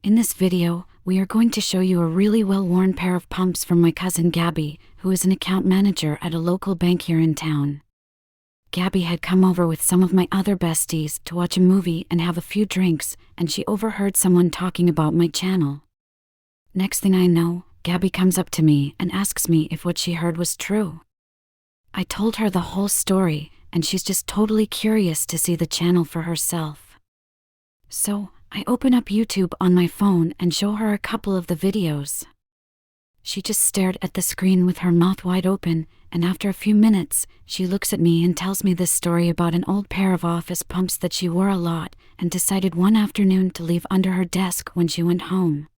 In this video, we are going to show you a really well-worn pair of pumps from my cousin Gabby, who is an account manager at a local bank here in town. Gabby had come over with some of my other besties to watch a movie and have a few drinks, and she overheard someone talking about my channel. Next thing I know, Gabby comes up to me and asks me if what she heard was true. I told her the whole story, and she's just totally curious to see the channel for herself. So, I open up YouTube on my phone and show her a couple of the videos. She just stared at the screen with her mouth wide open, and after a few minutes, she looks at me and tells me this story about an old pair of office pumps that she wore a lot and decided one afternoon to leave under her desk when she went home.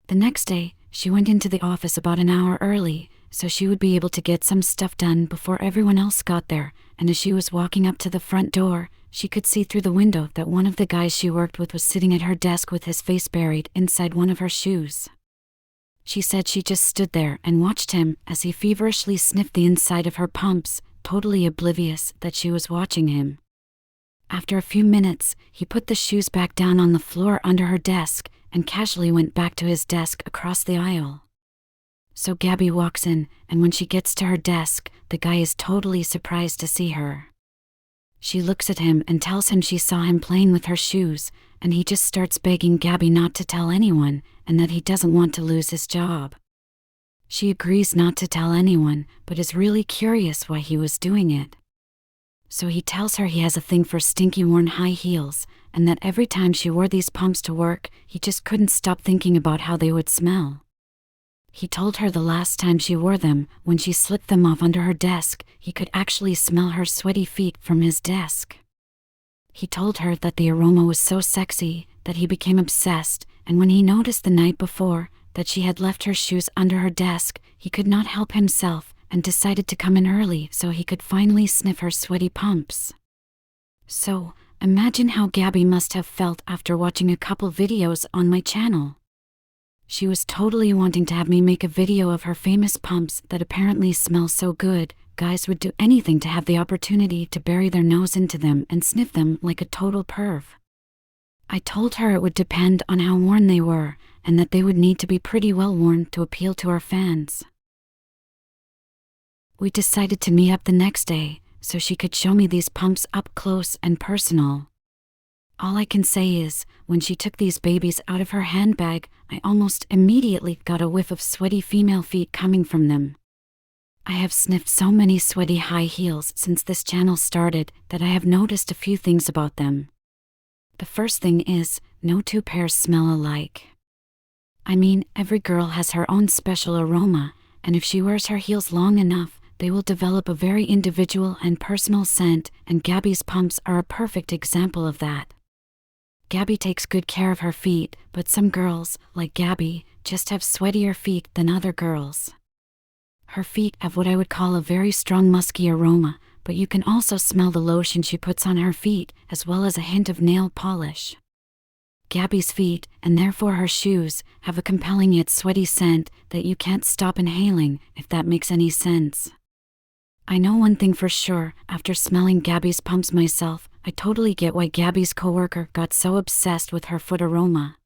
The next day, she went into the office about an hour early, so she would be able to get some stuff done before everyone else got there, and as she was walking up to the front door, she could see through the window that one of the guys she worked with was sitting at her desk with his face buried inside one of her shoes. She said she just stood there and watched him as he feverishly sniffed the inside of her pumps, totally oblivious that she was watching him. After a few minutes, he put the shoes back down on the floor under her desk and casually went back to his desk across the aisle. So Gabby walks in, and when she gets to her desk, the guy is totally surprised to see her. She looks at him and tells him she saw him playing with her shoes, and he just starts begging Gabby not to tell anyone, and that he doesn't want to lose his job. She agrees not to tell anyone, but is really curious why he was doing it. So he tells her he has a thing for stinky worn high heels, and that every time she wore these pumps to work, he just couldn't stop thinking about how they would smell. He told her the last time she wore them, when she slipped them off under her desk, he could actually smell her sweaty feet from his desk. He told her that the aroma was so sexy that he became obsessed, and when he noticed the night before that she had left her shoes under her desk, he could not help himself and decided to come in early so he could finally sniff her sweaty pumps. So, imagine how Gabby must have felt after watching a couple videos on my channel. She was totally wanting to have me make a video of her famous pumps that apparently smell so good, guys would do anything to have the opportunity to bury their nose into them and sniff them like a total perv. I told her it would depend on how worn they were, and that they would need to be pretty well worn to appeal to our fans. We decided to meet up the next day, so she could show me these pumps up close and personal. All I can say is, when she took these babies out of her handbag, I almost immediately got a whiff of sweaty female feet coming from them. I have sniffed so many sweaty high heels since this channel started that I have noticed a few things about them. The first thing is, no two pairs smell alike. I mean, every girl has her own special aroma, and if she wears her heels long enough, they will develop a very individual and personal scent, and Gabby's pumps are a perfect example of that. Gabby takes good care of her feet, but some girls, like Gabby, just have sweatier feet than other girls. Her feet have what I would call a very strong musky aroma, but you can also smell the lotion she puts on her feet, as well as a hint of nail polish. Gabby's feet, and therefore her shoes, have a compelling yet sweaty scent that you can't stop inhaling, if that makes any sense. I know one thing for sure, after smelling Gabby's pumps myself, I totally get why Gabby's coworker got so obsessed with her foot aroma.